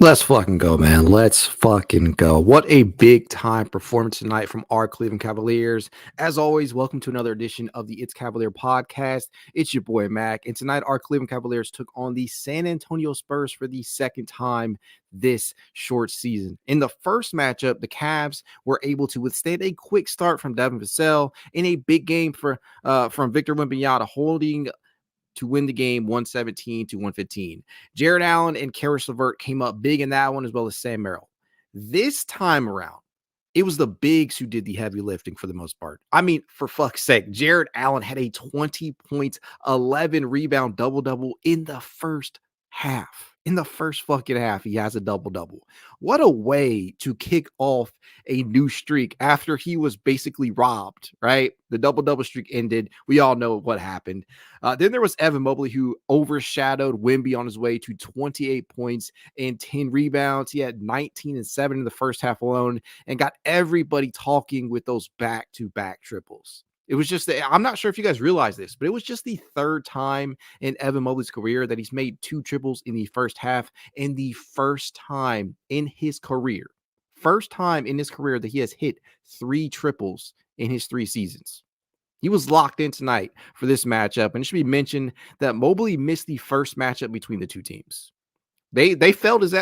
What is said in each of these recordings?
Let's fucking go, man. Let's fucking go. What a big time performance tonight from our Cleveland Cavaliers. As always, welcome to another edition of the It's Cavalier podcast. It's your boy Mack. And tonight, our Cleveland Cavaliers took on the San Antonio Spurs for the second time this short season. In the first matchup, the Cavs were able to withstand a quick start from Devin Vassell in a big game from Victor Wembanyama, holding to win the game 117 to 115. Jarrett Allen and Caris LeVert came up big in that one, as well as Sam Merrill. This time around, it was the bigs who did the heavy lifting for the most part. I mean, for fuck's sake, Jarrett Allen had a 20 points, 11 rebound double-double in the first half. In the first fucking half, he has a double-double. What a way to kick off a new streak after he was basically robbed, right? The double-double streak ended. We all know what happened. Then there was Evan Mobley, who overshadowed Wemby on his way to 28 points and 10 rebounds. He had 19 and 7 in the first half alone and got everybody talking with those back-to-back triples. It was just, I'm not sure if you guys realize this, but it was just the third time in Evan Mobley's career that he's made two triples in the first half, and the first time in his career that he has hit three triples in his 3 seasons. He was locked in tonight for this matchup, and it should be mentioned that Mobley missed the first matchup between the two teams. They felt his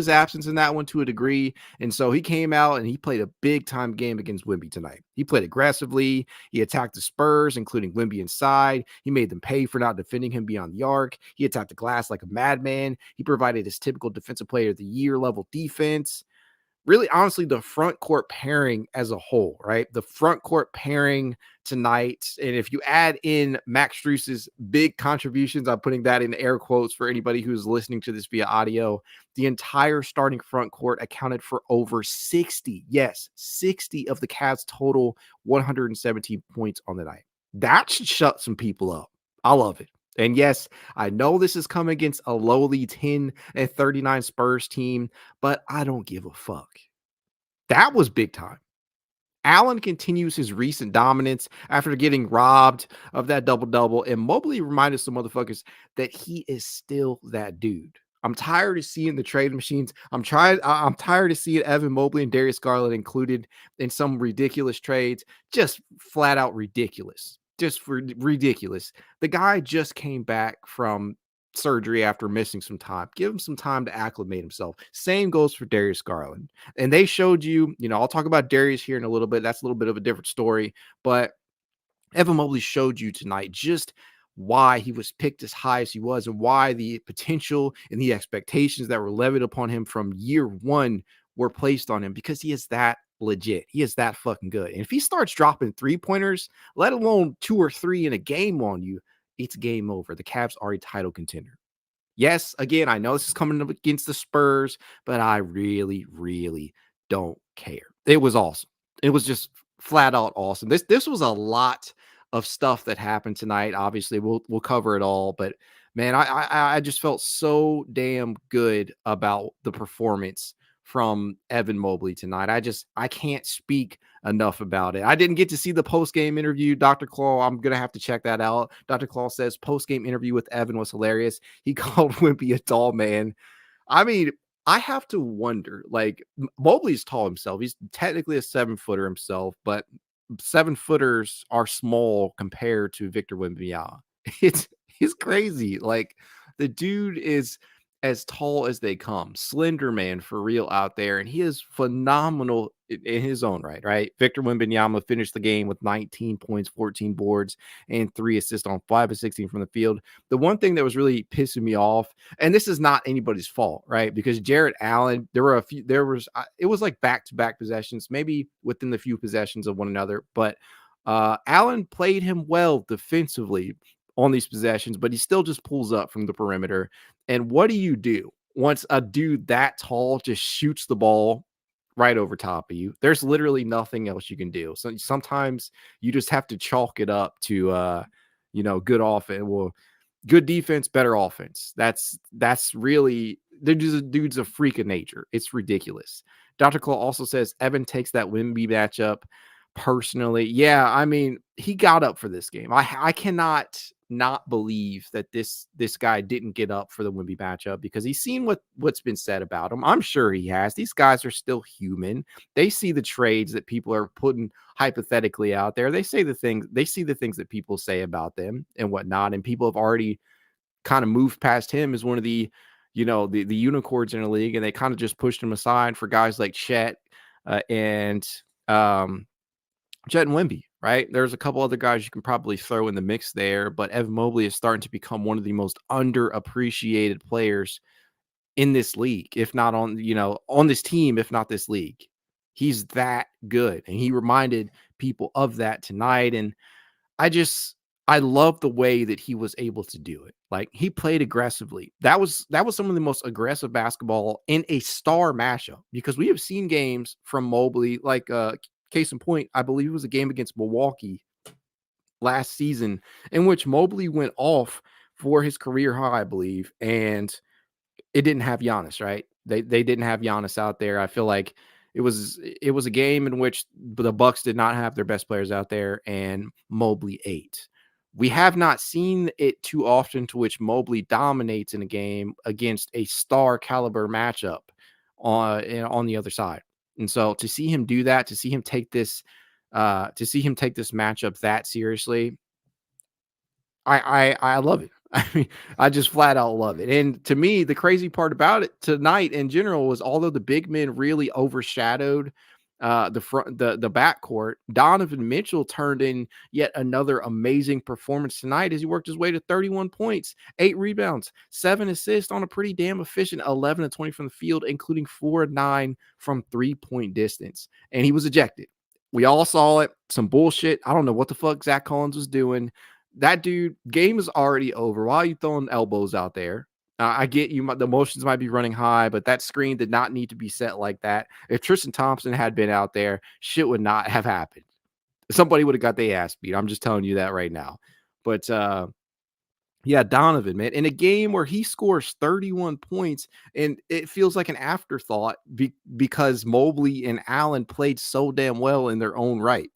absence in that one to a degree, and so he came out and he played a big time game against Wemby tonight. He played aggressively. He attacked the Spurs, including Wemby inside. He made them pay for not defending him beyond the arc. He attacked the glass like a madman. He provided his typical defensive player of the year level defense. Really, honestly, the front court pairing as a whole, right? The front court pairing tonight. And if you add in Max Strus's big contributions, I'm putting that in air quotes for anybody who's listening to this via audio, the entire starting front court accounted for over 60 of the Cavs' total 117 points on the night. That should shut some people up. I love it. And yes, I know this is coming against a lowly 10 and 39 Spurs team, but I don't give a fuck. That was big time. Allen continues his recent dominance after getting robbed of that double-double, and Mobley reminded some motherfuckers that he is still that dude. I'm tired of seeing the trade machines. I'm tired of seeing Evan Mobley and Darius Garland included in some ridiculous trades. Just flat out ridiculous. Ridiculous. The guy just came back from surgery after missing some time. Give him some time to acclimate himself. Same goes for Darius Garland. And they showed you, I'll talk about Darius here in a little bit. That's a little bit of a different story. But Evan Mobley showed you tonight just why he was picked as high as he was and why the potential and the expectations that were levied upon him from year one were placed on him, because he is that legit. He is that fucking good. And if he starts dropping 3-pointers, let alone 2 or 3 in a game on you, it's game over. The Cavs are a title contender. Yes, again, I know this is coming up against the Spurs, but I really, really don't care. It was awesome. It was just flat out awesome. This was a lot of stuff that happened tonight. Obviously, we'll cover it all, but man, I just felt so damn good about the performance from Evan Mobley tonight. I can't speak enough about it. I didn't get to see the post-game interview. Dr. Claw, I'm going to have to check that out. Dr. Claw says post-game interview with Evan was hilarious. He called Wimpy a tall man. I mean, I have to wonder, like, Mobley's tall himself. He's technically a 7-footer himself, but 7-footers are small compared to Victor Wembanyama. It's crazy. Like, the dude is as tall as they come. Slender man for real out there. And he is phenomenal in his own right? Victor Wembanyama finished the game with 19 points, 14 boards, and 3 assists on 5 of 16 from the field. The one thing that was really pissing me off, and this is not anybody's fault, right? Because Jarrett Allen, it was like back-to-back possessions, maybe within the few possessions of one another, but Allen played him well defensively on these possessions, but he still just pulls up from the perimeter. And what do you do once a dude that tall just shoots the ball right over top of you? There's literally nothing else you can do. So sometimes you just have to chalk it up to good offense. Well, good defense, better offense. That's really, dude's a freak of nature. It's ridiculous. Dr. Claw also says Evan takes that Wemby matchup personally. Yeah, I mean, he got up for this game. I cannot not believe that this guy didn't get up for the Wemby matchup because he's seen what's been said about him. I'm sure he has. These guys are still human. They see the trades that people are putting hypothetically out there. They see the things that people say about them and whatnot, and people have already kind of moved past him as one of the, the unicorns in the league, and they kind of just pushed him aside for guys like Chet and Chet and Wemby, right? There's a couple other guys you can probably throw in the mix there, but Evan Mobley is starting to become one of the most underappreciated players in this league, if not on this team, if not this league. He's that good, and he reminded people of that tonight. And I love the way that he was able to do it. Like, he played aggressively. That was some of the most aggressive basketball in a star mashup, because we have seen games from Mobley, like case in point, I believe it was a game against Milwaukee last season in which Mobley went off for his career high, I believe, and it didn't have Giannis, right? They didn't have Giannis out there. I feel like it was a game in which the Bucks did not have their best players out there, and Mobley ate. We have not seen it too often to which Mobley dominates in a game against a star caliber matchup on the other side. And so to see him do that, to see him take this matchup that seriously, I love it. I mean, I just flat out love it. And to me, the crazy part about it tonight in general was, although the big men really overshadowed the backcourt, Donovan Mitchell turned in yet another amazing performance tonight as he worked his way to 31 points, 8 rebounds, 7 assists on a pretty damn efficient 11 of 20 from the field, including 4 of 9 from 3-point distance. And he was ejected. We all saw it. Some bullshit. I don't know what the fuck Zach Collins was doing. That dude, game is already over. Why are you throwing elbows out there? I get you. The emotions might be running high, but that screen did not need to be set like that. If Tristan Thompson had been out there, shit would not have happened. Somebody would have got their ass beat. I'm just telling you that right now. But yeah, Donovan, man, in a game where he scores 31 points and it feels like an afterthought because Mobley and Allen played so damn well in their own right.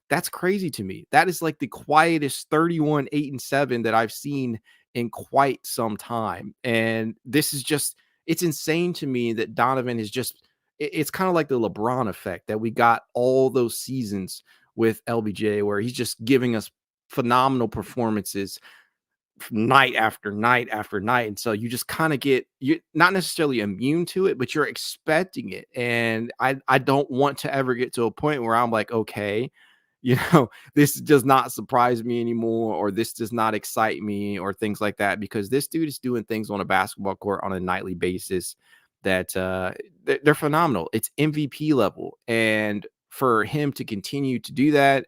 That's crazy to me. That is like the quietest 31, 8, and 7 that I've seen in quite some time. And this is just, it's insane to me that Donovan is just, it's kind of like the LeBron effect that we got all those seasons with LBJ, where he's just giving us phenomenal performances night after night after night. And so you just kind of you're not necessarily immune to it, but you're expecting it. And I don't want to ever get to a point where I'm like, okay, this does not surprise me anymore, or this does not excite me, or things like that, because this dude is doing things on a basketball court on a nightly basis that they're phenomenal. It's MVP level. And for him to continue to do that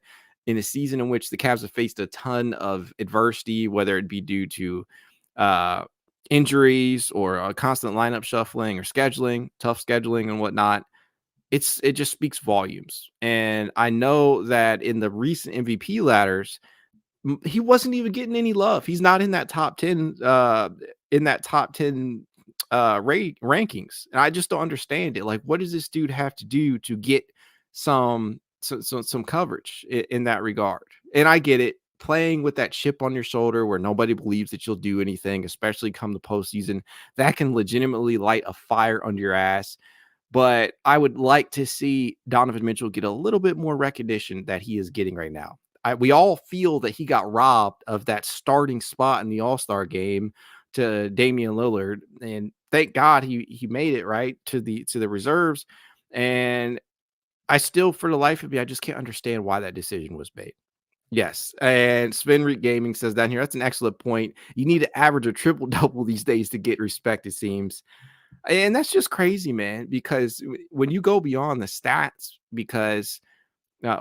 in a season in which the Cavs have faced a ton of adversity, whether it be due to injuries or a constant lineup shuffling or tough scheduling and whatnot, it just speaks volumes. And I know that in the recent MVP ladders, he wasn't even getting any love. He's not in that top 10 rankings. And I just don't understand it. Like, what does this dude have to do to get some coverage in that regard? And I get it, playing with that chip on your shoulder where nobody believes that you'll do anything, especially come the postseason, that can legitimately light a fire under your ass. But I would like to see Donovan Mitchell get a little bit more recognition that he is getting right now. We all feel that he got robbed of that starting spot in the All-Star game to Damian Lillard, and thank God he made it right to the reserves. And I still, for the life of me, I just can't understand why that decision was made. Yes, and Spinreek Gaming says down here, that's an excellent point. You need to average a triple-double these days to get respect, it seems. And that's just crazy, man, because when you go beyond the stats, because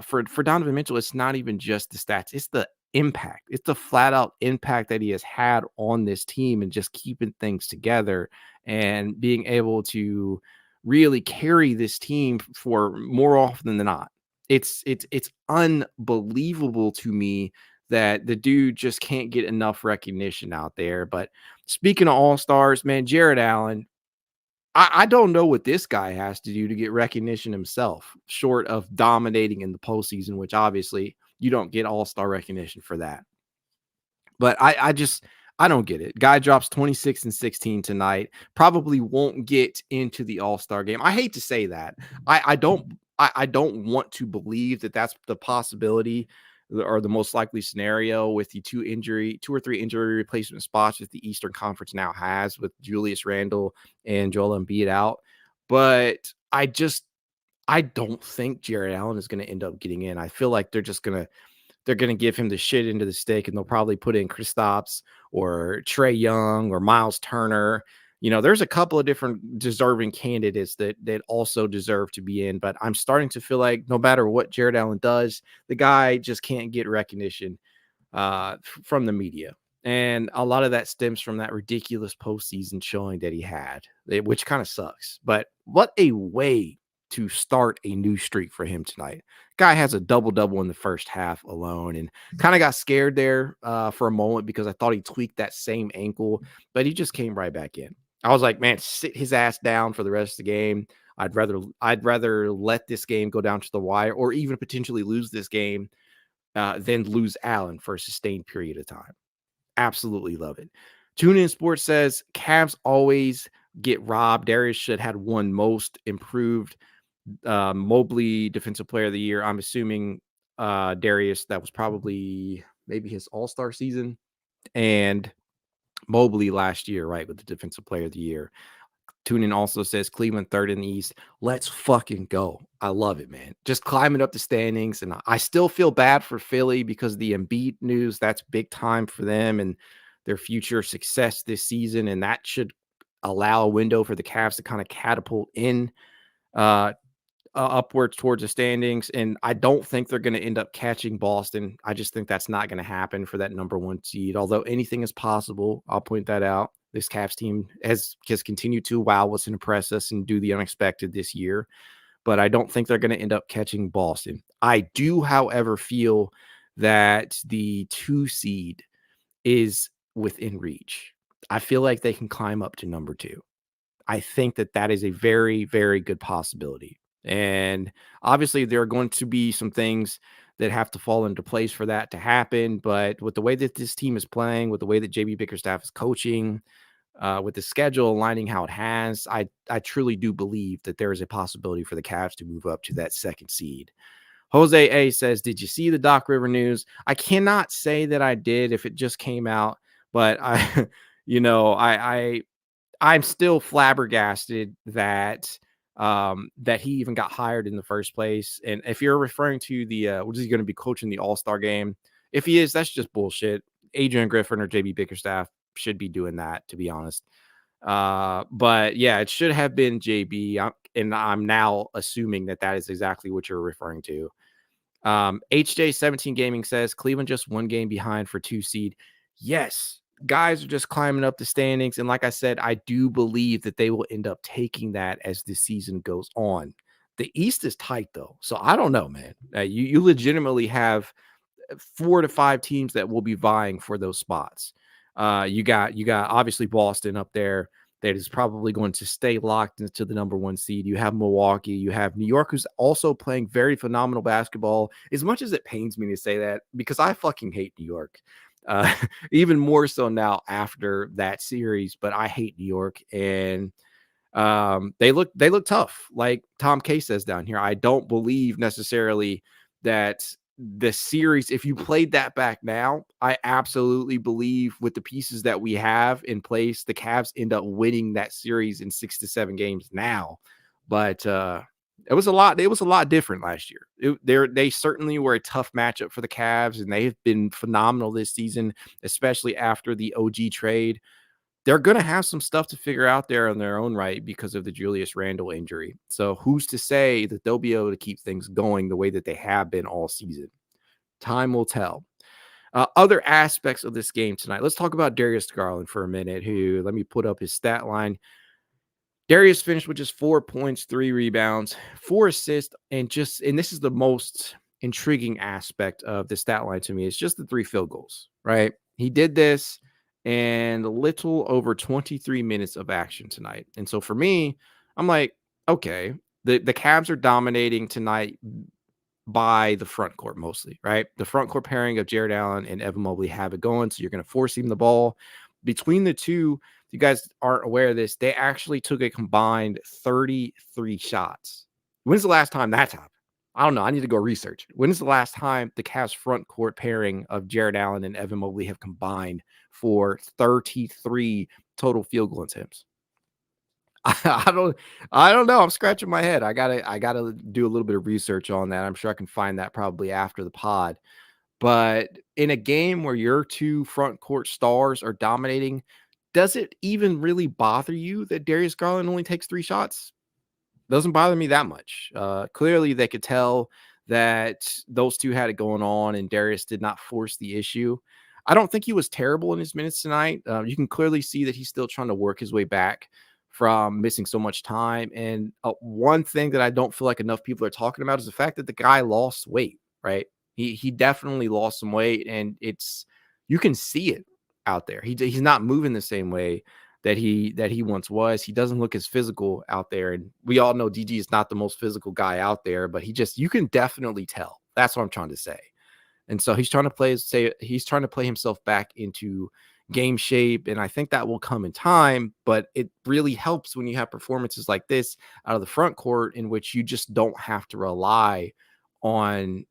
for Donovan Mitchell, it's not even just the stats, it's the impact. It's the flat out impact that he has had on this team and just keeping things together and being able to really carry this team for more often than not. It's unbelievable to me that the dude just can't get enough recognition out there. But speaking of all-stars, man, Jarrett Allen, I don't know what this guy has to do to get recognition himself, short of dominating in the postseason, which obviously you don't get all-star recognition for that. But I don't get it. Guy drops 26 and 16 tonight. Probably won't get into the All-Star game. I hate to say that. I don't want to believe that that's the possibility or the most likely scenario with the two or three injury replacement spots that the Eastern Conference now has with Julius Randle and Joel Embiid out. But I don't think Jarrett Allen is going to end up getting in. I feel like they're going to give him the shit into the stick, and they'll probably put in Kristaps or Trey Young or Miles Turner. There's a couple of different deserving candidates that also deserve to be in, but I'm starting to feel like no matter what Jarrett Allen does, the guy just can't get recognition from the media. And a lot of that stems from that ridiculous postseason showing that he had, which kind of sucks. But what a way to start a new streak for him tonight. Guy has a double-double in the first half alone, and kind of got scared there for a moment because I thought he tweaked that same ankle, but he just came right back in. I was like, man, sit his ass down for the rest of the game. I'd rather let this game go down to the wire or even potentially lose this game than lose Allen for a sustained period of time. Absolutely love it. Tune In Sports says Cavs always get robbed. Darius should had won most improved. Mobley Defensive Player of the Year. I'm assuming Darius, that was probably maybe his All-Star season. And Mobley last year, right, with the Defensive Player of the Year. TuneIn also says Cleveland third in the East. Let's fucking go. I love it, man. Just climbing up the standings. And I still feel bad for Philly because the Embiid news, that's big time for them and their future success this season. And that should allow a window for the Cavs to kind of catapult in upwards towards the standings. And I don't think they're going to end up catching Boston. I just think that's not going to happen for that number one seed. Although anything is possible, I'll point that out. This Cavs team has continued to wow us and impress us and do the unexpected this year. But I don't think they're going to end up catching Boston. I do, however, feel that the 2 seed is within reach. I feel like they can climb up to number 2. I think that is a very, very good possibility. And obviously, there are going to be some things that have to fall into place for that to happen. But with the way that this team is playing, with the way that JB Bickerstaff is coaching, with the schedule aligning how it has, I truly do believe that there is a possibility for the Cavs to move up to that 2nd seed. Jose A says, did you see the Doc River news? I cannot say that I did if it just came out, but I'm still flabbergasted that that he even got hired in the first place. And if you're referring to the what is he going to be coaching the All-Star game? If he is, that's just bullshit. Adrian Griffin or JB Bickerstaff should be doing that, to be honest. But yeah, it should have been JB. And I'm now assuming that is exactly what you're referring to. HJ17 Gaming says Cleveland just 1 game behind for 2 seed. Yes, guys are just climbing up the standings. And like I said, I do believe that they will end up taking that as the season goes on. The East is tight, though. So I don't know, man. You legitimately have 4 to 5 teams that will be vying for those spots. You got obviously Boston up there that is probably going to stay locked into the number 1 seed. You have Milwaukee. You have New York, who's also playing very phenomenal basketball. As much as it pains me to say that, because I fucking hate New York. Even more so now after that series, but I hate New York, and they look tough. Like Tom K says down here, I don't believe necessarily that the series, if you played that back now, I absolutely believe with the pieces that we have in place, the Cavs end up winning that series in 6 to 7 games now. But it was a lot different last year. They certainly were a tough matchup for the Cavs, and they've been phenomenal this season, especially after the OG trade. They're going to have some stuff to figure out there on their own right because of the Julius Randle injury. So who's to say that they'll be able to keep things going the way that they have been all season? Time will tell. Other aspects of this game tonight. Let's talk about Darius Garland for a minute, who, let me put up his stat line. Darius finished with just 4 points, 3 rebounds, 4 assists, and this is the most intriguing aspect of the stat line to me. It's just the 3 field goals, right? He did this and a little over 23 minutes of action tonight. And so for me, I'm like, okay, the Cavs are dominating tonight by the front court mostly, right? The front court pairing of Jarrett Allen and Evan Mobley have it going. So you're going to force him the ball. Between the two, if you guys aren't aware of this, they actually took a combined 33 shots. When's the last time that's happened? I don't know. I need to go research. When is the last time the Cavs front court pairing of Jarrett Allen and Evan Mobley have combined for 33 total field goal attempts? I don't know. I'm scratching my head. I gotta do a little bit of research on that. I'm sure I can find that probably after the pod. But in a game where your two front court stars are dominating, does it even really bother you that Darius Garland only takes 3 shots? Doesn't bother me that much. Clearly, they could tell that those two had it going on, and Darius did not force the issue. I don't think he was terrible in his minutes tonight. You can clearly see that he's still trying to work his way back from missing so much time. And one thing that I don't feel like enough people are talking about is the fact that the guy lost weight, right? He definitely lost some weight, and you can see it out there. He's not moving the same way that he once was. He doesn't look as physical out there, and we all know DG is not the most physical guy out there, but you can definitely tell. That's what I'm trying to say. And so he's trying to play himself back into game shape, and I think that will come in time, but it really helps when you have performances like this out of the front court in which you just don't have to rely on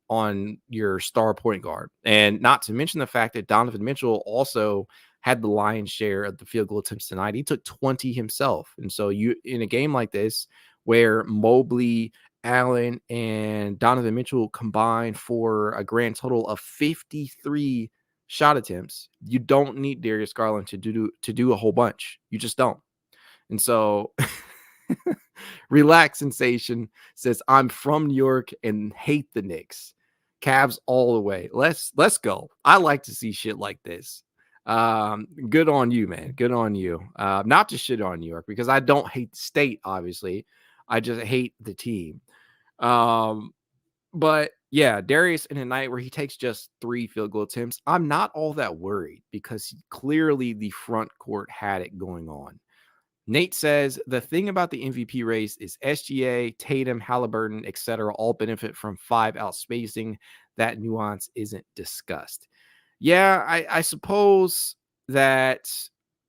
your star point guard. And not to mention the fact that Donovan Mitchell also had the lion's share of the field goal attempts tonight. He took 20 himself. And so you, in a game like this where Mobley, Allen, and Donovan Mitchell combined for a grand total of 53 shot attempts, you don't need Darius Garland to do a whole bunch. You just don't. And so Relax Sensation says, I'm from New York and hate the Knicks. Cavs all the way. Let's go. I like to see shit like this. Good on you, man. Good on you. Not to shit on New York, because I don't hate the state, obviously. I just hate the team. But yeah, Darius in a night where he takes just 3 field goal attempts, I'm not all that worried because clearly the front court had it going on. Nate says the thing about the MVP race is SGA, Tatum, Halliburton, etc. all benefit from 5-out spacing. That nuance isn't discussed. Yeah, I suppose that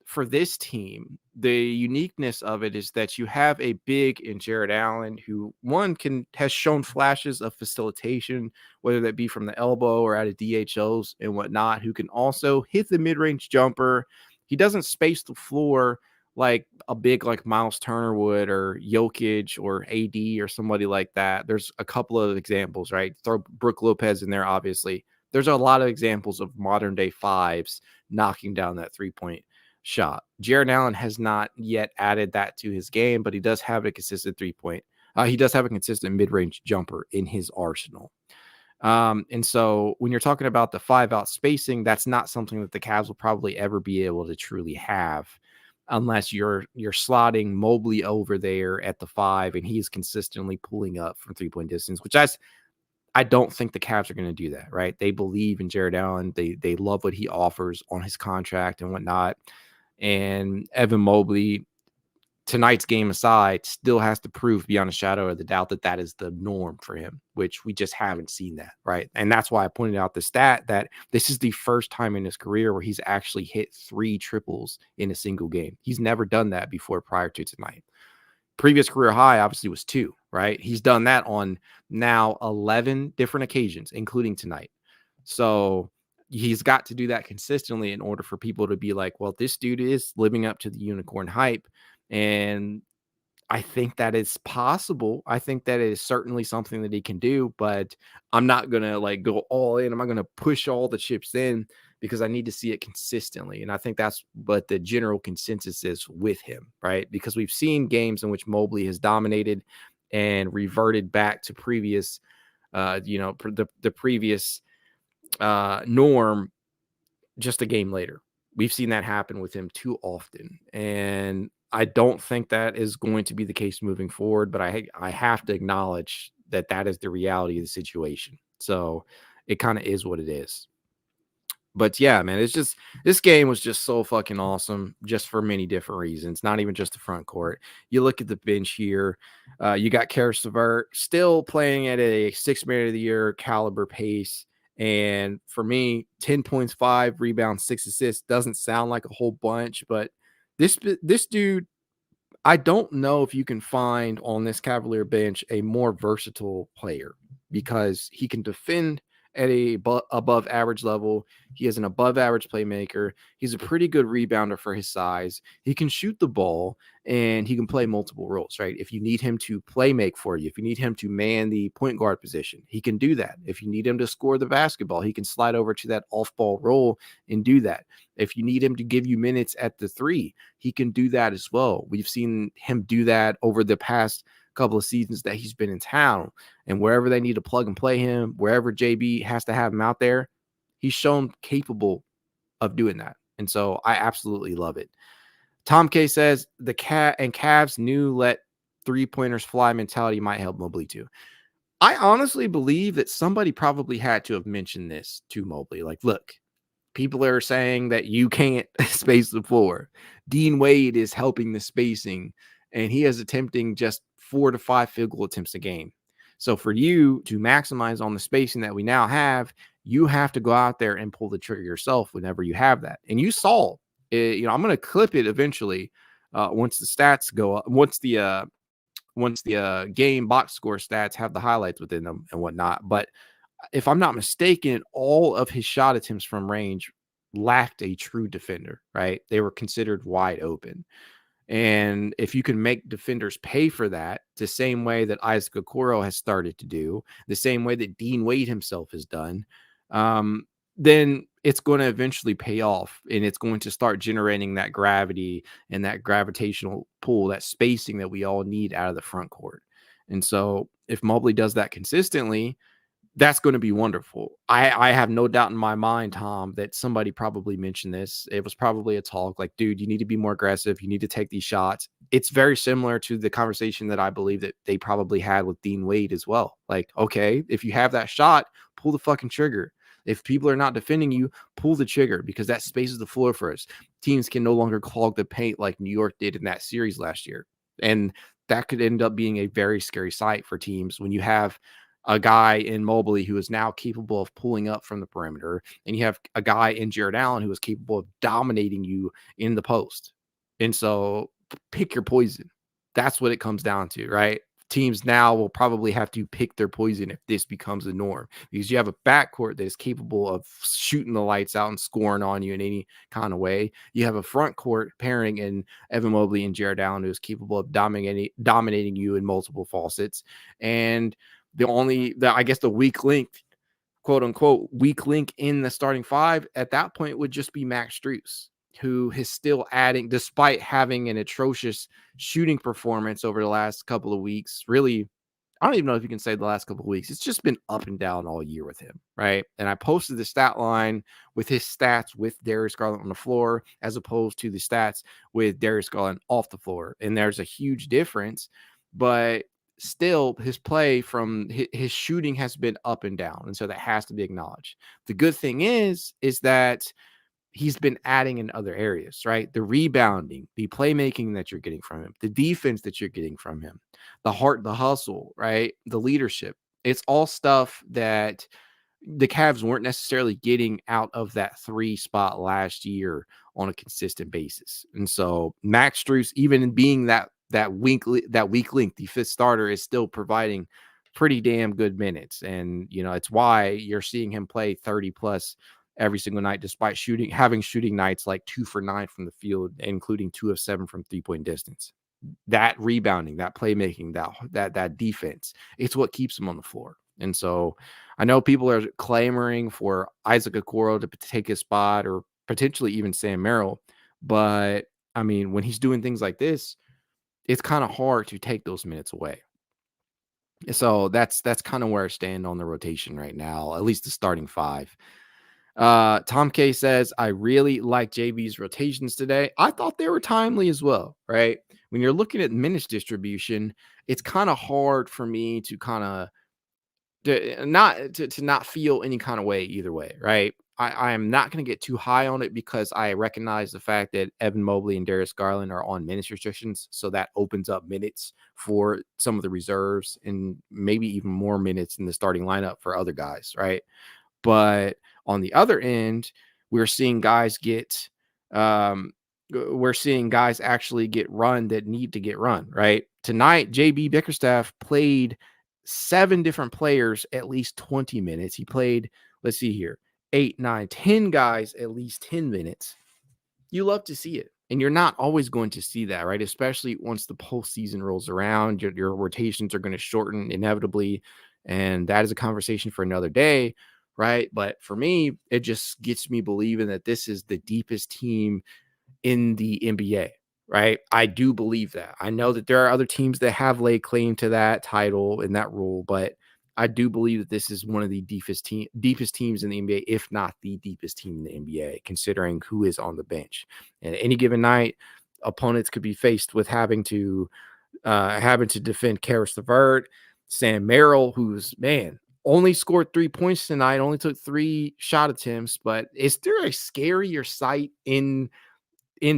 for this team, the uniqueness of it is that you have a big in Jarrett Allen who has shown flashes of facilitation, whether that be from the elbow or out of DHOs and whatnot, who can also hit the mid-range jumper. He doesn't space the floor like a big like Miles Turner would, or Jokic or AD or somebody like that. There's a couple of examples, right? Throw Brook Lopez in there, obviously. There's a lot of examples of modern day fives knocking down that 3-point shot. Jarrett Allen has not yet added that to his game, but he does have a consistent 3-point. He does have a consistent mid-range jumper in his arsenal. And so when you're talking about the 5-out spacing, that's not something that the Cavs will probably ever be able to truly have, unless you're slotting Mobley over there at the 5 and he's consistently pulling up from 3-point distance, which I don't think the Cavs are going to do that, right? They believe in Jarrett Allen. They love what he offers on his contract and whatnot. And Evan Mobley, tonight's game aside, still has to prove beyond a shadow of the doubt that that is the norm for him, which we just haven't seen that, right? And that's why I pointed out the stat that this is the first time in his career where he's actually hit 3 triples in a single game. He's never done that before prior to tonight. Previous career high obviously was 2, right? He's done that on now 11 different occasions, including tonight. So he's got to do that consistently in order for people to be like, well, this dude is living up to the unicorn hype. And I think that is possible. I think that is certainly something that he can do, but I'm not going to like go all in. I'm not going to push all the chips in because I need to see it consistently. And I think that's what the general consensus is with him, right? Because we've seen games in which Mobley has dominated and reverted back to previous, the previous norm just a game later. We've seen that happen with him too often. And I don't think that is going to be the case moving forward, but I have to acknowledge that that is the reality of the situation. So it kind of is what it is. But yeah, man, it's just this game was just so fucking awesome, just for many different reasons. Not even just the front court. You look at the bench here. You got Karis LeVert still playing at a 6 man of the year caliber pace. And for me, 10 points, 5 rebounds, 6 assists doesn't sound like a whole bunch, but this dude, I don't know if you can find on this Cavalier bench a more versatile player because he can defend at a above average level. He is an above average playmaker. He's a pretty good rebounder for his size. He can shoot the ball and he can play multiple roles, right? If you need him to play make for you, if you need him to man the point guard position, he can do that. If you need him to score the basketball, he can slide over to that off ball role and do that. If you need him to give you minutes at the three, he can do that as well. We've seen him do that over the past couple of seasons that he's been in town. And wherever they need to plug and play him, wherever JB has to have him out there, he's shown capable of doing that. And so I absolutely love it. Tom K says the Cavs new let 3-pointers fly mentality might help Mobley too. I honestly believe that somebody probably had to have mentioned this to Mobley. Like, look, people are saying that you can't space the floor. Dean Wade is helping the spacing, and he is attempting just 4 to 5 field goal attempts a game. So for you to maximize on the spacing that we now have, you have to go out there and pull the trigger yourself whenever you have that. And you saw it, I'm going to clip it eventually once the stats go up, once the game box score stats have the highlights within them and whatnot. But if I'm not mistaken, all of his shot attempts from range lacked a true defender, right? They were considered wide open. And if you can make defenders pay for that, the same way that Isaac Okoro has started to do, the same way that Dean Wade himself has done, then it's going to eventually pay off and it's going to start generating that gravity and that gravitational pull, that spacing that we all need out of the front court. And so if Mobley does that consistently, that's going to be wonderful. I have no doubt in my mind, Tom, that somebody probably mentioned this. It was probably a talk like, dude, you need to be more aggressive. You need to take these shots. It's very similar to the conversation that I believe that they probably had with Dean Wade as well. Like, okay, if you have that shot, pull the fucking trigger. If people are not defending you, pull the trigger because that spaces the floor for us. Teams can no longer clog the paint like New York did in that series last year. And that could end up being a very scary sight for teams when you have a guy in Mobley who is now capable of pulling up from the perimeter, and you have a guy in Jarrett Allen who is capable of dominating you in the post. And so pick your poison. That's what it comes down to, right? Teams now will probably have to pick their poison if this becomes a norm because you have a backcourt that is capable of shooting the lights out and scoring on you in any kind of way. You have a front court pairing in Evan Mobley and Jarrett Allen who is capable of dominating you in multiple facets. And I guess the weak link, quote unquote, weak link in the starting five at that point would just be Max Strus, who is still adding, despite having an atrocious shooting performance over the last couple of weeks. Really, I don't even know if you can say the last couple of weeks. It's just been up and down all year with him, right? And I posted the stat line with his stats with Darius Garland on the floor as opposed to the stats with Darius Garland off the floor. And there's a huge difference, but still his play from his shooting has been up and down. And so that has to be acknowledged. The good thing is that he's been adding in other areas, right? The rebounding, the playmaking that you're getting from him, the defense that you're getting from him, the heart, the hustle, right? The leadership. It's all stuff that the Cavs weren't necessarily getting out of that 3 spot last year on a consistent basis. And so Max Strus, even in being that weak link, the fifth starter, is still providing pretty damn good minutes. And it's why you're seeing him play 30 plus every single night, despite having shooting nights like 2 for 9 from the field, including 2 of 7 from 3-point distance. That rebounding, that playmaking, that defense, it's what keeps him on the floor. And so I know people are clamoring for Isaac Okoro to take his spot or potentially even Sam Merrill. But I mean, when he's doing things like this, it's kind of hard to take those minutes away. So that's kind of where I stand on the rotation right now, at least the starting 5. Tom K says, I really like JB's rotations today. I thought they were timely as well, right? When you're looking at minutes distribution, it's kind of hard for me to kind of not feel any kind of way either way, right? I am not going to get too high on it because I recognize the fact that Evan Mobley and Darius Garland are on minutes restrictions. So that opens up minutes for some of the reserves and maybe even more minutes in the starting lineup for other guys, right? But on the other end, we're seeing guys get we're seeing guys actually get run that need to get run, right? Tonight, JB Bickerstaff played 7 different players at least 20 minutes. He played, let's see here, 8, 9, 10 guys at least 10 minutes. You love to see it. And you're not always going to see that, right? Especially once the postseason rolls around, your rotations are going to shorten inevitably. And that is a conversation for another day, right? But for me, it just gets me believing that this is the deepest team in the NBA, right? I do believe that. I know that there are other teams that have laid claim to that title and that role, but I do believe that this is one of the deepest teams in the NBA, if not the deepest team in the NBA, considering who is on the bench. And any given night, opponents could be faced with having to defend Karis LeVert, Sam Merrill, who's only scored 3 points tonight, only took 3 shot attempts. But is there a scarier sight in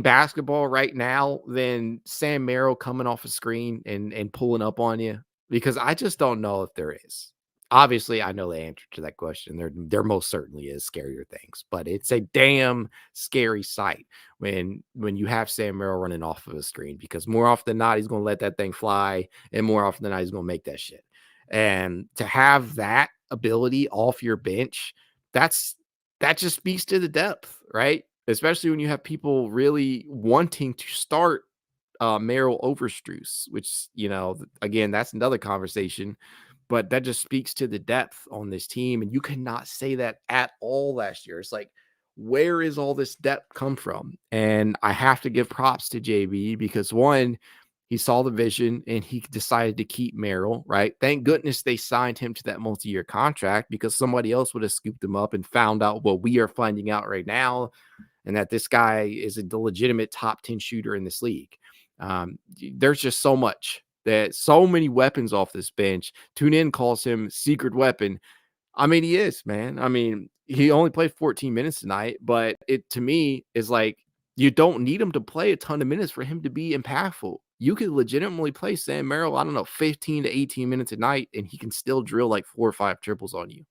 basketball right now than Sam Merrill coming off a screen and pulling up on you? Because I just don't know if there is. Obviously, I know the answer to that question. There most certainly is scarier things, but it's a damn scary sight when you have Sam Merrill running off of a screen, because more often than not, he's going to let that thing fly, and more often than not, he's going to make that shit. And to have that ability off your bench, that just speaks to the depth, right? Especially when you have people really wanting to start Merrill over Strus, which, again, that's another conversation, but that just speaks to the depth on this team. And you cannot say that at all last year. It's like, where is all this depth come from? And I have to give props to JB because, one, he saw the vision and he decided to keep Merrill, right? Thank goodness they signed him to that multi-year contract, because somebody else would have scooped him up and found out what we are finding out right now, and that this guy is the legitimate top 10 shooter in this league. There's just so many weapons off this bench. TuneIn calls him secret weapon. I mean, he is, man. I mean, he only played 14 minutes tonight, but it, to me, is like, you don't need him to play a ton of minutes for him to be impactful. You could legitimately play Sam Merrill, I don't know, 15 to 18 minutes a night, and he can still drill like 4 or 5 triples on you.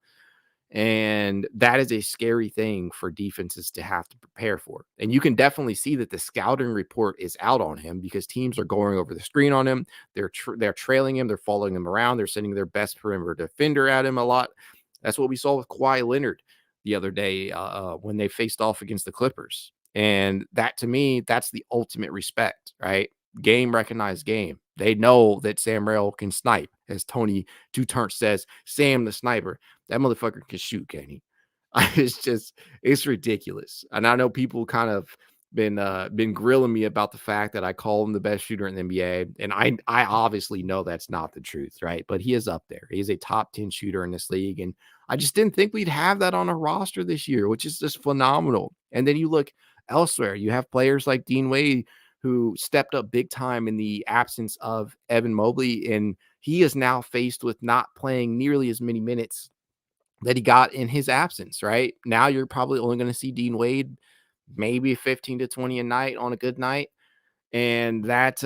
And that is a scary thing for defenses to have to prepare for. And you can definitely see that the scouting report is out on him, because teams are going over the screen on him. They're trailing him. They're following him around. They're sending their best perimeter defender at him a lot. That's what we saw with Kawhi Leonard the other day when they faced off against the Clippers. And that, to me, that's the ultimate respect, right? Game recognized game. They know that Sam Merrill can snipe. As Tony Two Turnt says, Sam the sniper. That motherfucker can shoot, can he? It's ridiculous. And I know people kind of been grilling me about the fact that I call him the best shooter in the NBA. And I obviously know that's not the truth, right? But he is up there. He is a top 10 shooter in this league. And I just didn't think we'd have that on a roster this year, which is just phenomenal. And then you look elsewhere, you have players like Dean Wade, who stepped up big time in the absence of Evan Mobley. And he is now faced with not playing nearly as many minutes that he got in his absence, right? Now you're probably only going to see Dean Wade maybe 15 to 20 a night on a good night. And that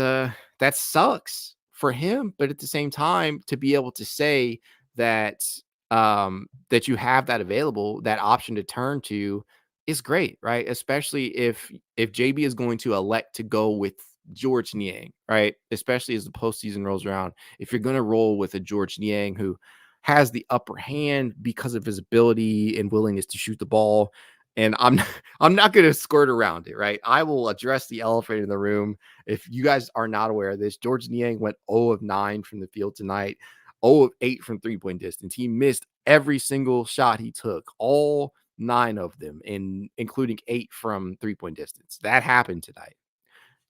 sucks for him. But at the same time, to be able to say that that you have that available, that option to turn to, is great, right? Especially if JB is going to elect to go with George Niang, right? Especially as the postseason rolls around. If you're going to roll with a George Niang who has the upper hand because of his ability and willingness to shoot the ball. And I'm not going to skirt around it, right? I will address the elephant in the room. If you guys are not aware of this, George Niang went 0 of 9 from the field tonight, 0 of 8 from 3-point distance. He missed every single shot he took, all 9 of them, including 8 from 3-point distance. That happened tonight.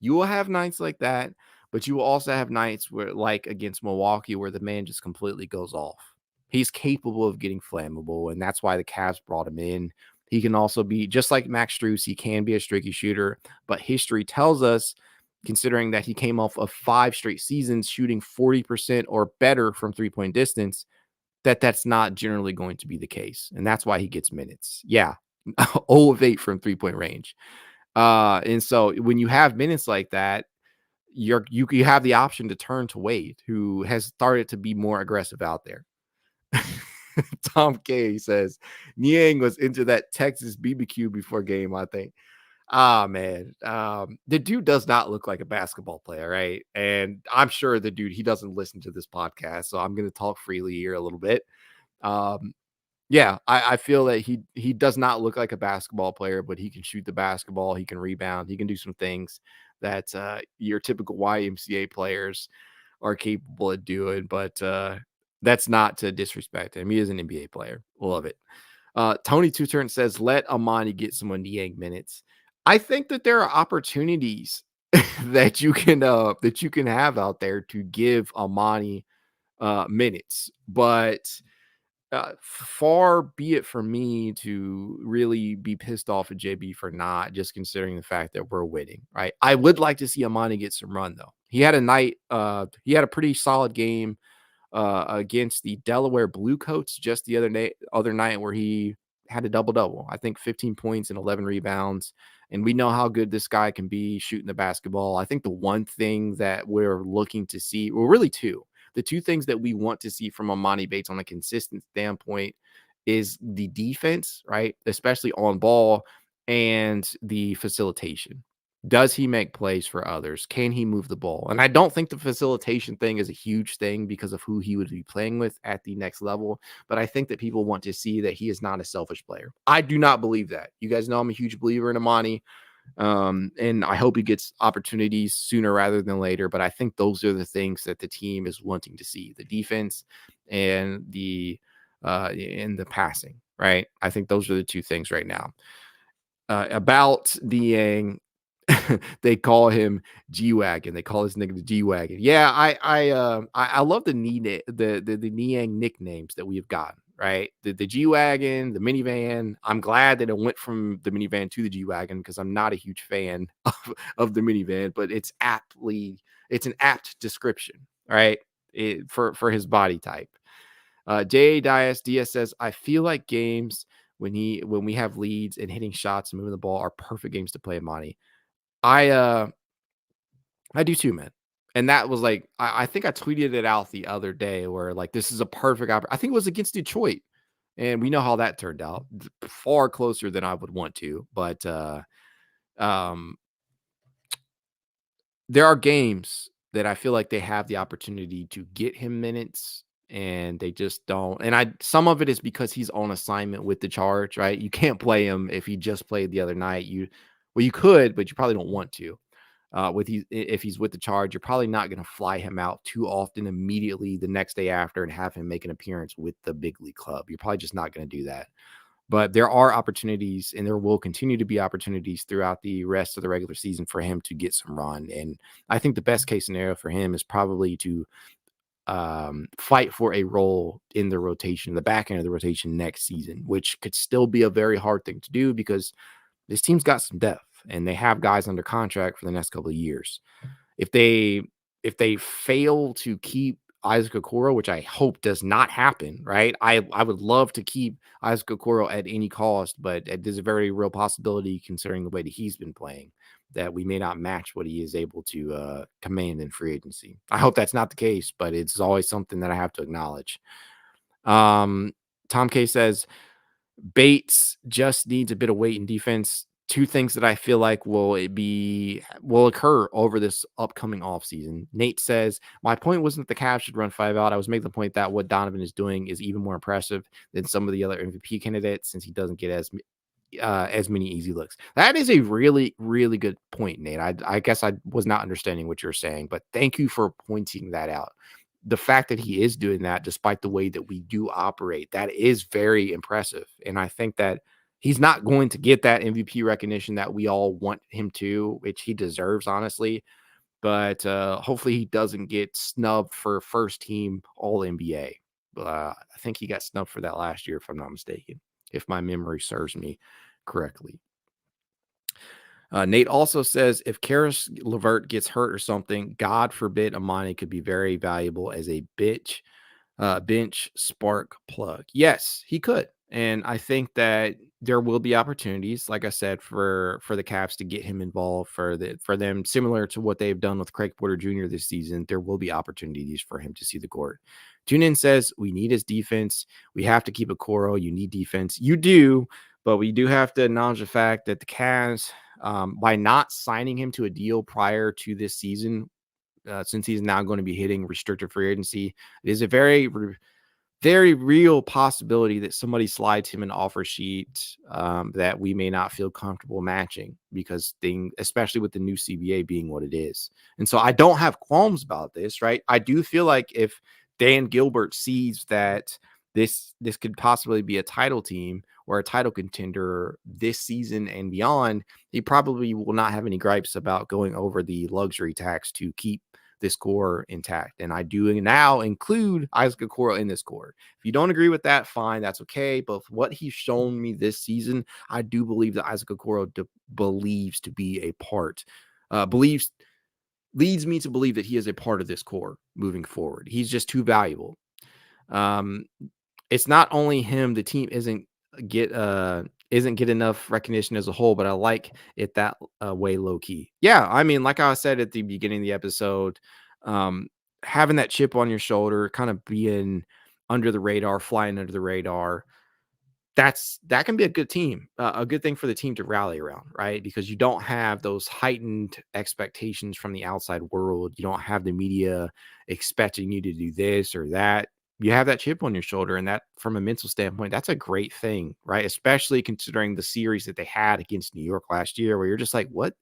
You will have nights like that, but you will also have nights where, like against Milwaukee, where the man just completely goes off. He's capable of getting flammable, and that's why the Cavs brought him in. He can also be, just like Max Strus, he can be a streaky shooter, but history tells us, considering that he came off of 5 straight seasons shooting 40% or better from 3-point distance, that that's not generally going to be the case. And that's why he gets minutes. Yeah, 0 of 8 from 3-point range. And so when you have minutes like that, you have the option to turn to Wade, who has started to be more aggressive out there. Tom K says Niang was into that Texas BBQ before game, I think. Ah, man. The dude does not look like a basketball player, right? And I'm sure the dude, he doesn't listen to this podcast, so I'm going to talk freely here a little bit. Um, yeah, I feel that he does not look like a basketball player, but he can shoot the basketball, he can rebound, he can do some things that your typical YMCA players are capable of doing. But that's not to disrespect him. He is an NBA player. Love it. Tony Two Turn says, let Emoni get some Niang minutes. I think that there are opportunities that you can have out there to give Emoni minutes, but far be it from me to really be pissed off at JB for not, just considering the fact that we're winning, right? I would like to see Emoni get some run though. He had a pretty solid game against the Delaware Bluecoats just the other night where he had a double-double. I think 15 points and 11 rebounds. And we know how good this guy can be shooting the basketball. I think the one thing that we're looking to see, well, really two. The two things that we want to see from Emoni Bates on a consistent standpoint is the defense, right? Especially on ball, and the facilitation. Does he make plays for others? Can he move the ball? And I don't think the facilitation thing is a huge thing because of who he would be playing with at the next level. But I think that people want to see that he is not a selfish player. I do not believe that. You guys know I'm a huge believer in Emoni. And I hope he gets opportunities sooner rather than later. But I think those are the things that the team is wanting to see: the defense and the passing, right? I think those are the two things right now. About Niang, they call him G-Wagon. They call this nigga the G-Wagon. Yeah, I love the Niang nicknames that we have gotten, right? The G-Wagon, the minivan. I'm glad that it went from the minivan to the G-Wagon because I'm not a huge fan of the minivan, but it's an apt description, right? For his body type. J.A. Diaz says, I feel like games when we have leads and hitting shots and moving the ball are perfect games to play Emoni. I do too, man. And that was like, I think I tweeted it out the other day where like this is a perfect I think it was against Detroit. And we know how that turned out. Far closer than I would want to. But um there are games that I feel like they have the opportunity to get him minutes and they just don't. And some of it is because he's on assignment with the Charge, right? You can't play him if he just played the other night. You could, but you probably don't want to. If he's with the Charge, you're probably not going to fly him out too often immediately the next day after and have him make an appearance with the big league club. You're probably just not going to do that. But there are opportunities, and there will continue to be opportunities throughout the rest of the regular season for him to get some run. And I think the best case scenario for him is probably to fight for a role in the rotation, the back end of the rotation next season, which could still be a very hard thing to do because this team's got some depth and they have guys under contract for the next couple of years. If they fail to keep Isaac Okoro, which I hope does not happen, right? I would love to keep Isaac Okoro at any cost, but there's a very real possibility, considering the way that he's been playing, that we may not match what he is able to command in free agency. I hope that's not the case, but it's always something that I have to acknowledge. Tom K says, Bates just needs a bit of weight in defense. Two things that I feel like will occur over this upcoming offseason. Nate says, my point wasn't that the Cavs should run 5 out. I was making the point that what Donovan is doing is even more impressive than some of the other MVP candidates since he doesn't get as many easy looks. That is a really, really good point, Nate. I guess I was not understanding what you're saying, but thank you for pointing that out. The fact that he is doing that, despite the way that we do operate, that is very impressive. And I think that he's not going to get that MVP recognition that we all want him to, which he deserves, honestly. But hopefully he doesn't get snubbed for first team All NBA. I think he got snubbed for that last year, if I'm not mistaken, if my memory serves me correctly. Nate also says, if Karis LeVert gets hurt or something, God forbid, Emoni could be very valuable as a bench spark plug. Yes, he could. And I think that there will be opportunities, like I said, for the Cavs to get him involved for them, similar to what they've done with Craig Porter Jr. this season. There will be opportunities for him to see the court. TuneIn says we need his defense. We have to keep Okoro. You need defense. You do, but we do have to acknowledge the fact that the Cavs, by not signing him to a deal prior to this season, since he's now going to be hitting restricted free agency, it is a very real possibility that somebody slides him an offer sheet that we may not feel comfortable matching especially with the new CBA being what it is. And so I don't have qualms about this, right? I do feel like if Dan Gilbert sees that this could possibly be a title team or a title contender this season and beyond, he probably will not have any gripes about going over the luxury tax to keep this core intact. And I do now include Isaac Okoro in this core. If you don't agree with that, fine, that's okay. But what he's shown me this season, I do believe that Isaac Okoro believes to be a part, leads me to believe that he is a part of this core moving forward. He's just too valuable. It's not only him, the team isn't get enough recognition as a whole, but I like it that way low key. Yeah, I mean, like I said at the beginning of the episode, having that chip on your shoulder, kind of being under the radar, flying under the radar, that can be a good team, a good thing for the team to rally around, right? Because you don't have those heightened expectations from the outside world. You don't have the media expecting you to do this or that. You have that chip on your shoulder, and that, from a mental standpoint, that's a great thing, right? Especially considering the series that they had against New York last year, where you're just like, what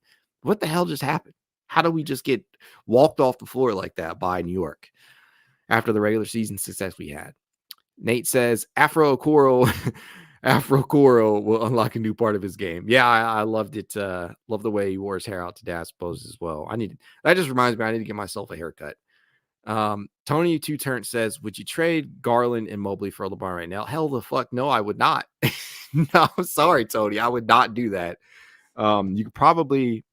the hell just happened? How do we just get walked off the floor like that by New York after the regular season success we had? Nate says Afro Okoro will unlock a new part of his game. Yeah, I loved it. Love the way he wore his hair out to dad pose as well. That just reminds me, I need to get myself a haircut. Tony Two Turn says, would you trade Garland and Mobley for LeBron right now? Hell the fuck no, I would not. No, I'm sorry, Tony. I would not do that. You could probably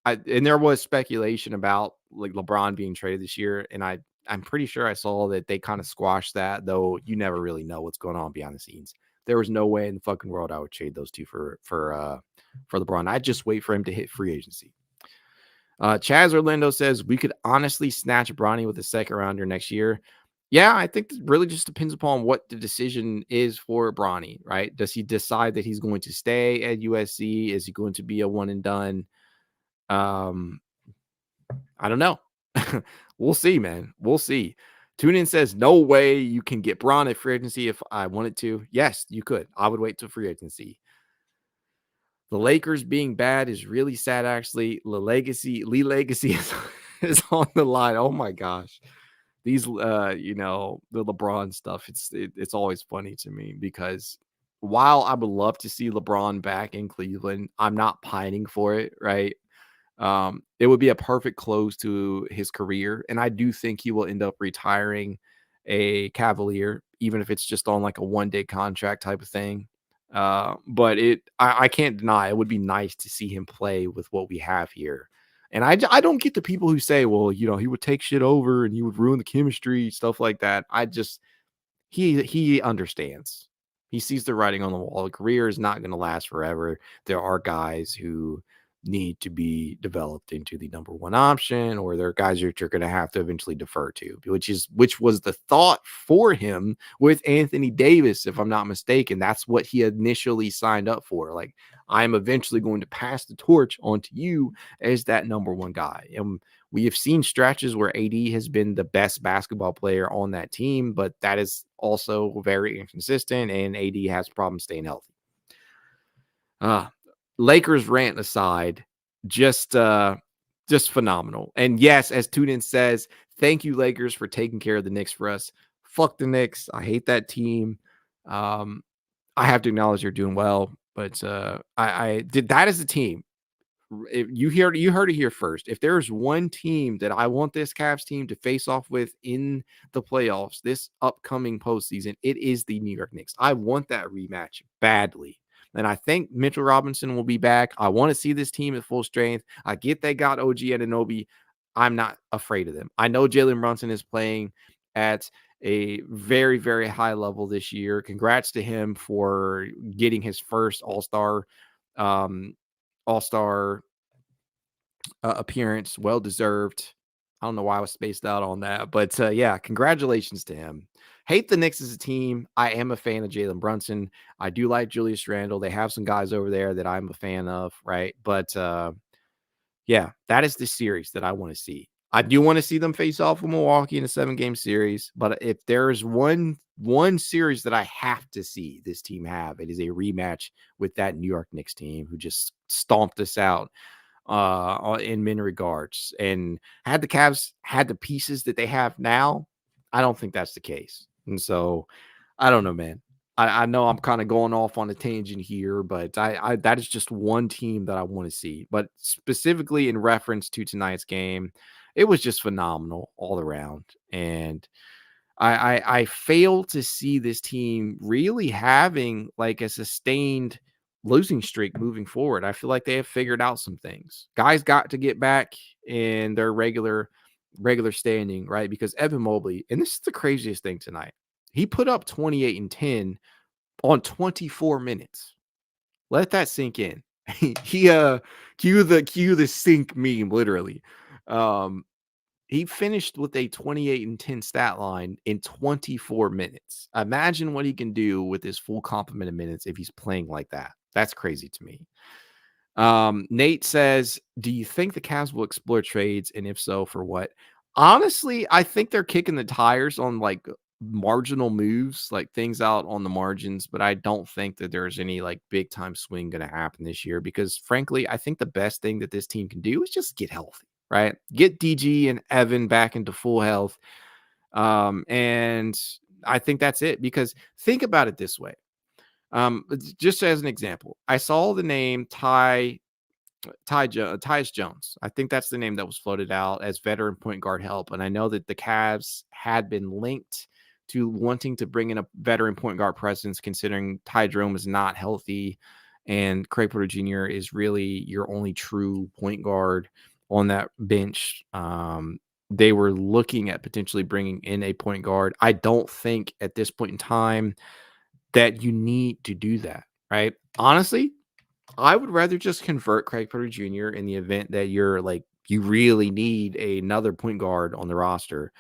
and there was speculation about like LeBron being traded this year, and I'm pretty sure I saw that they kind of squashed that, though you never really know what's going on behind the scenes. There was no way in the fucking world I would trade those two for LeBron. I'd just wait for him to hit free agency. Chaz Orlando says we could honestly snatch Bronny with a second rounder next year. Yeah, I think it really just depends upon what the decision is for Bronny, right? Does he decide that he's going to stay at USC? Is he going to be a one and done? I don't know. We'll see, man. We'll see. TuneIn says, no way you can get Braun at free agency if I wanted to. Yes, you could. I would wait till free agency. The Lakers being bad is really sad, actually. Lee Legacy is on the line. Oh my gosh. These the LeBron stuff, it's always funny to me because while I would love to see LeBron back in Cleveland, I'm not pining for it, right? It would be a perfect close to his career. And I do think he will end up retiring a Cavalier, even if it's just on like a one-day contract type of thing. But I can't deny it would be nice to see him play with what we have here. And I don't get the people who say, well, he would take shit over and he would ruin the chemistry, stuff like that. He understands. He sees the writing on the wall. A career is not going to last forever. There are guys who need to be developed into the number one option, or there are guys that you're going to have to eventually defer to, which was the thought for him with Anthony Davis, if I'm not mistaken. That's what he initially signed up for. Like, I'm eventually going to pass the torch on to you as that number one guy. And we have seen stretches where AD has been the best basketball player on that team, but that is also very inconsistent, and AD has problems staying healthy. Lakers rant aside, just phenomenal. And yes, as Tunin says, thank you, Lakers, for taking care of the Knicks for us. Fuck the Knicks. I hate that team. I have to acknowledge you're doing well, but I did that as a team. You heard it here first. If there's one team that I want this Cavs team to face off with in the playoffs this upcoming postseason, it is the New York Knicks. I want that rematch badly. And I think Mitchell Robinson will be back. I want to see this team at full strength. I get they got OG Anunoby. I'm not afraid of them. I know Jalen Brunson is playing at a very, very high level this year. Congrats to him for getting his first um, All-Star appearance. Well deserved. I don't know why I was spaced out on that, but yeah, congratulations to him. Hate the Knicks as a team. I am a fan of Jalen Brunson. I do like Julius Randle. They have some guys over there that I'm a fan of, right? But yeah, that is the series that I want to see. I do want to see them face off with Milwaukee in a 7-game series, but if there's one series that I have to see this team have, it is a rematch with that New York Knicks team who just stomped us out in many regards. And had the Cavs had the pieces that they have now, I don't think that's the case. And so I don't know, man. I know I'm kind of going off on a tangent here, but I that is just one team that I want to see. But specifically in reference to tonight's game, it was just phenomenal all around. And I fail to see this team really having like a sustained losing streak moving forward. I feel like they have figured out some things. Guys got to get back in their regular standing, right? Because Evan Mobley, and this is the craziest thing tonight. He put up 28 and 10 on 24 minutes. Let that sink in. he cue the sink meme literally. Um he finished with a 28 and 10 stat line in 24 minutes. Imagine what he can do with his full complement of minutes if he's playing like that. That's crazy to me. Nate says, do you think the Cavs will explore trades? And if so, for what? Honestly, I think they're kicking the tires on like marginal moves, like things out on the margins, but I don't think that there's any like big time swing going to happen this year because frankly, I think the best thing that this team can do is just get healthy, right? Get DG and Evan back into full health. And I think that's it because think about it this way. Just as an example, I saw the name Tyus Jones. I think that's the name that was floated out as veteran point guard help. And I know that the Cavs had been linked to wanting to bring in a veteran point guard presence, considering Ty Jerome is not healthy and Craig Porter Jr. is really your only true point guard on that bench. They were looking at potentially bringing in a point guard. I don't think at this point in time that you need to do that, right? Honestly, I would rather just convert Craig Porter Jr. in the event that you're like, you really need another point guard on the roster,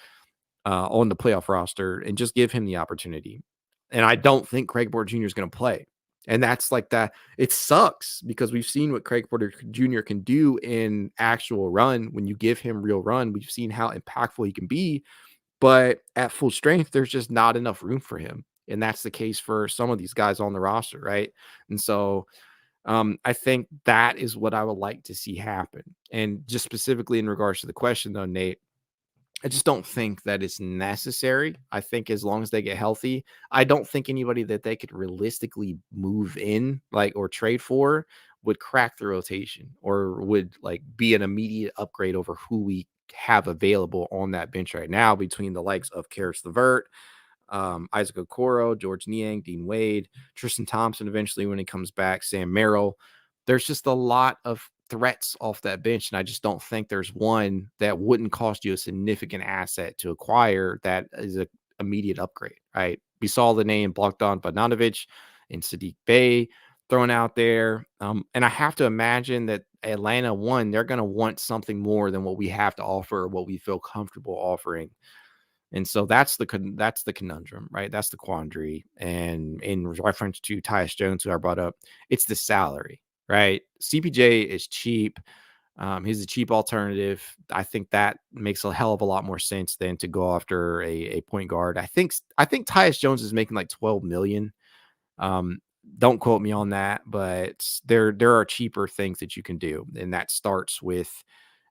on the playoff roster, and just give him the opportunity. And I don't think Craig Porter Jr. is going to play. And that's like that. It sucks because we've seen what Craig Porter Jr. can do in actual run. When you give him real run, we've seen how impactful he can be. But at full strength, there's just not enough room for him. And that's the case for some of these guys on the roster, right? And so I think that is what I would like to see happen. And just specifically in regards to the question, though, Nate, I just don't think that it's necessary. I think as long as they get healthy, I don't think anybody that they could realistically move in, like, or trade for would crack the rotation or would like be an immediate upgrade over who we have available on that bench right now between the likes of Karis LeVert, Isaac Okoro, George Niang, Dean Wade, Tristan Thompson eventually when he comes back, Sam Merrill. There's just a lot of threats off that bench, and I just don't think there's one that wouldn't cost you a significant asset to acquire that is an immediate upgrade, right? We saw the name Bogdan Bogdanovic and Sadiq Bey thrown out there. And I have to imagine that Atlanta, one, they're going to want something more than what we have to offer, what we feel comfortable offering. And so that's the conundrum, right? That's the quandary. And in reference to Tyus Jones, who I brought up, it's the salary, right? CPJ is cheap. He's a cheap alternative. I think that makes a hell of a lot more sense than to go after a point guard. I think Tyus Jones is making like 12 million. Don't quote me on that, but there are cheaper things that you can do, and that starts with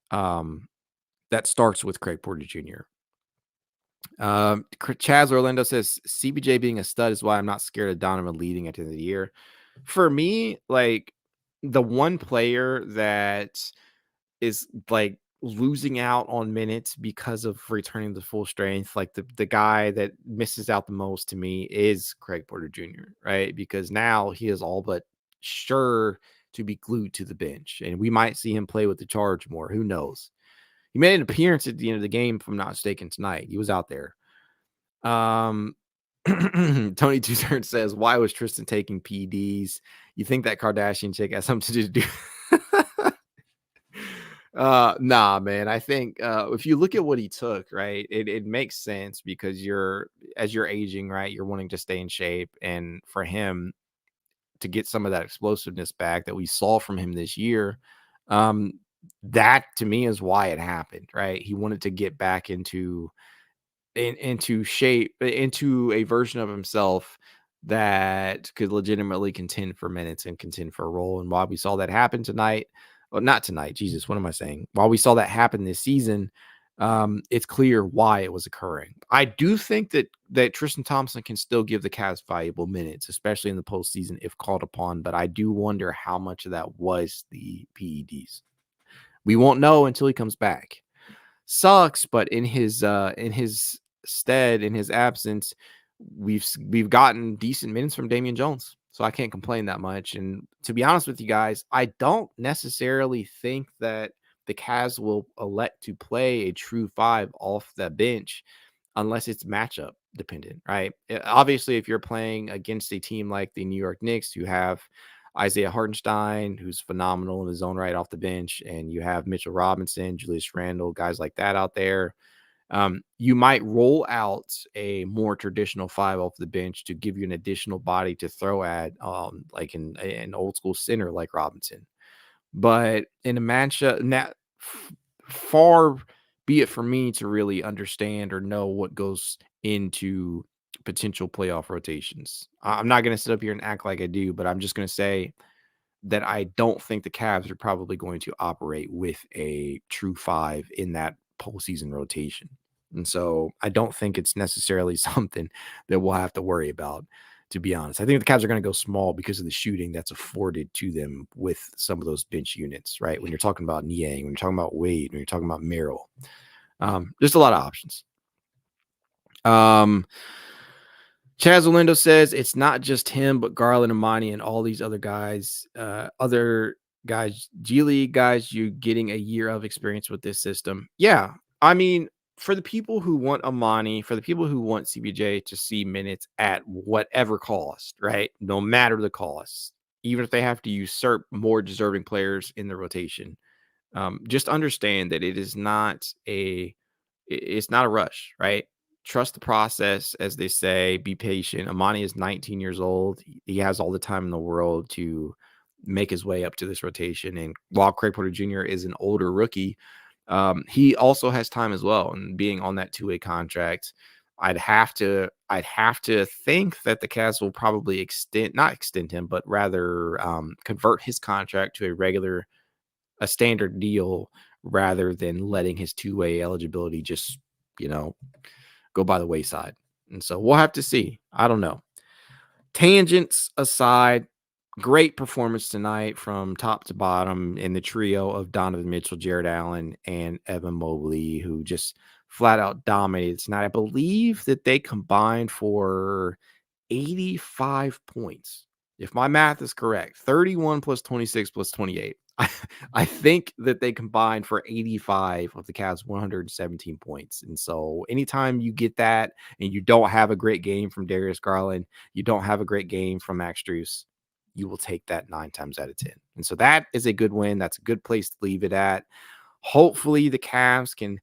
Craig Porter Jr. Chaz Orlando says CBJ being a stud is why I'm not scared of Donovan leading at the end of the year. For me, like the one player that is like losing out on minutes because of returning to full strength, like the guy that misses out the most to me is Craig Porter Jr., right? Because now he is all but sure to be glued to the bench, and we might see him play with the charge more. Who knows? He made an appearance at the end of the game, if I'm not mistaken, tonight. He was out there. Um, Tony Two Turns says, "Why was Tristan taking PDs? You think that Kardashian chick has something to do?" Nah, man. I think if you look at what he took, right, it makes sense because as you're aging, right, you're wanting to stay in shape, and for him to get some of that explosiveness back that we saw from him this year, um, that to me is why it happened, right? He wanted to get back into shape, into a version of himself that could legitimately contend for minutes and contend for a role. And while we saw that happen tonight, well, not tonight, Jesus, what am I saying? While we saw that happen this season, it's clear why it was occurring. I do think that Tristan Thompson can still give the Cavs valuable minutes, especially in the postseason if called upon. But I do wonder how much of that was the PEDs. We won't know until he comes back. Sucks, but in his stead, in his absence, we've gotten decent minutes from Damian Jones. So I can't complain that much. And to be honest with you guys, I don't necessarily think that the Cavs will elect to play a true five off the bench unless it's matchup dependent, right? Obviously, if you're playing against a team like the New York Knicks, who have Isaiah Hartenstein, who's phenomenal in his own right off the bench, and you have Mitchell Robinson, Julius Randle, guys like that out there. You might roll out a more traditional five off the bench to give you an additional body to throw at, like an old school center like Robinson. But in a matchup, far be it for me to really understand or know what goes into potential playoff rotations. I'm not going to sit up here and act like I do, but I'm just going to say that I don't think the Cavs are probably going to operate with a true five in that postseason rotation. And so I don't think it's necessarily something that we'll have to worry about, to be honest. I think the Cavs are going to go small because of the shooting that's afforded to them with some of those bench units, right? When you're talking about Niang, when you're talking about Wade, when you're talking about Merrill, there's a lot of options. Chaz Olindo says it's not just him, but Garland, Emoni, and all these other guys, G League guys, you getting a year of experience with this system. Yeah. I mean, for the people who want Emoni, for the people who want CBJ to see minutes at whatever cost, right? No matter the cost, even if they have to usurp more deserving players in the rotation, just understand that it's not a rush, right? Trust the process, as they say. Be patient. Emoni is 19 years old. He has all the time in the world to make his way up to this rotation. And while Craig Porter Jr. is an older rookie, he also has time as well. And being on that two-way contract, I'd have to think that the Cavs will probably not extend him, but rather convert his contract to a standard deal rather than letting his two-way eligibility just, go by the wayside. And so we'll have to see. I don't know. Tangents aside, great performance tonight from top to bottom in the trio of Donovan Mitchell, Jarrett Allen, and Evan Mobley, who just flat out dominated tonight. I believe that they combined for 85 points. If my math is correct, 31 plus 26 plus 28. I think that they combined for 85 of the Cavs' 117 points. And so anytime you get that and you don't have a great game from Darius Garland, you don't have a great game from Max Strus, you will take that 9 times out of 10. And so that is a good win. That's a good place to leave it at. Hopefully the Cavs can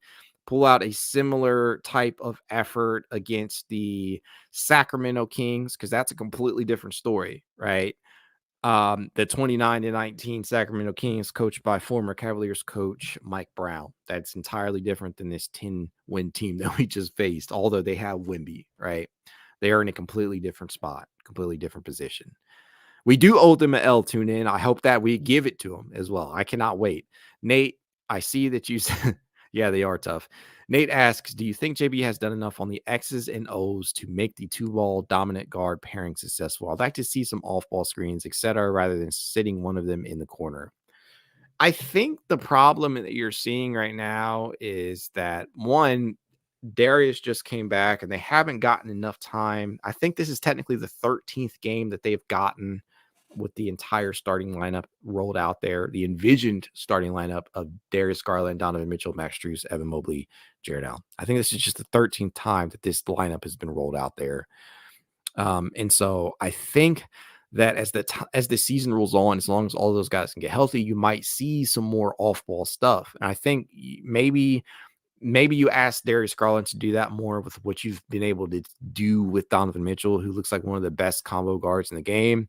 pull out a similar type of effort against the Sacramento Kings, because that's a completely different story, right? The 29-19 Sacramento Kings, coached by former Cavaliers coach Mike Brown. That's entirely different than this 10-win team that we just faced, although they have Wemby, right? They are in a completely different spot, completely different position. We do owe them an L, tune in. I hope that we give it to them as well. I cannot wait. Nate, I see that you said, yeah, they are tough. Nate asks, do you think JB has done enough on the X's and O's to make the two-ball dominant guard pairing successful? I'd like to see some off-ball screens, etc., rather than sitting one of them in the corner. I think the problem that you're seeing right now is that, one, Darius just came back and they haven't gotten enough time. I think this is technically the 13th game that they've gotten with the entire starting lineup rolled out there, the envisioned starting lineup of Darius Garland, Donovan Mitchell, Max Strus, Evan Mobley, Jarrett Allen. I think this is just the 13th time that this lineup has been rolled out there. And so I think that as the season rolls on, as long as all those guys can get healthy, you might see some more off-ball stuff. And I think maybe you ask Darius Garland to do that more with what you've been able to do with Donovan Mitchell, who looks like one of the best combo guards in the game.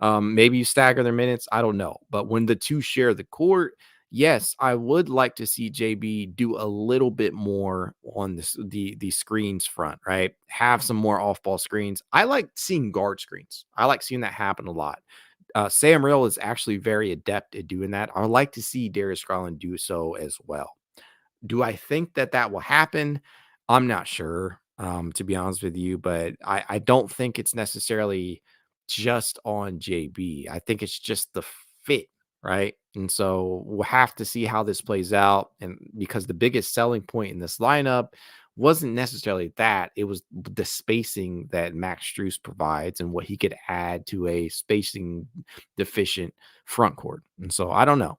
Maybe you stagger their minutes. I don't know. But when the two share the court, yes, I would like to see JB do a little bit more on the screens front, right? Have some more off-ball screens. I like seeing guard screens. I like seeing that happen a lot. Sam Rill is actually very adept at doing that. I would like to see Darius Garland do so as well. Do I think that that will happen? I'm not sure, to be honest with you, but I don't think it's necessarily just on JB. I think it's just the fit, right? And so we'll have to see how this plays out. And because the biggest selling point in this lineup wasn't necessarily that, it was the spacing that Max Strus provides and what he could add to a spacing deficient front court. And so I don't know.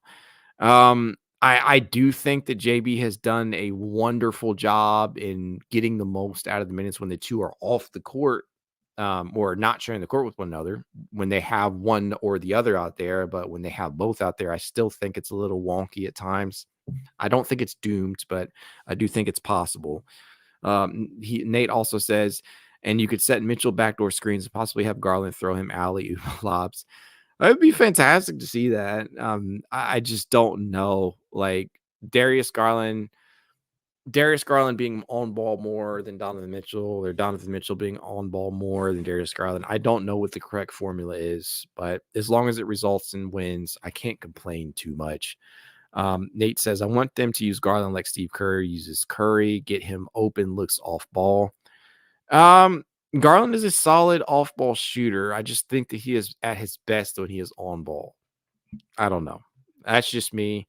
I do think that JB has done a wonderful job in getting the most out of the minutes when the two are off the court, or not sharing the court with one another, when they have one or the other out there. But when they have both out there, I still think it's a little wonky at times. I don't think it's doomed, but I do think it's possible. Nate also says, and you could set Mitchell backdoor screens and possibly have Garland throw him alley lobs. It would be fantastic to see that. I just don't know. Like Darius Garland being on ball more than Donovan Mitchell, or Donovan Mitchell being on ball more than Darius Garland. I don't know what the correct formula is, but as long as it results in wins, I can't complain too much. Nate says, I want them to use Garland like Steve Kerr uses Curry, get him open, looks off ball. Garland is a solid off-ball shooter. I just think that he is at his best when he is on ball. I don't know. That's just me.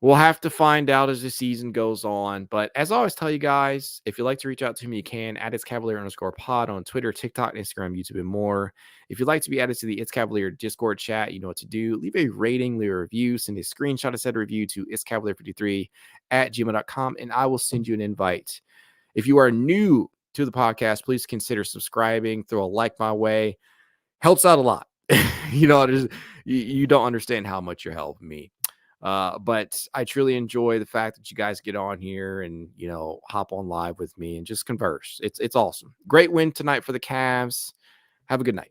We'll have to find out as the season goes on. But as I always tell you guys, if you'd like to reach out to me, you can at It's Cavalier _pod on Twitter, TikTok, Instagram, YouTube, and more. If you'd like to be added to the It's Cavalier Discord chat, you know what to do. Leave a rating, leave a review, send a screenshot of said review to itscavalier53 at gmail.com, and I will send you an invite. If you are new to the podcast, please consider subscribing, throw a like my way. Helps out a lot. You don't understand how much you're helping me. But I truly enjoy the fact that you guys get on here and, hop on live with me and just converse. It's awesome. Great win tonight for the Cavs. Have a good night.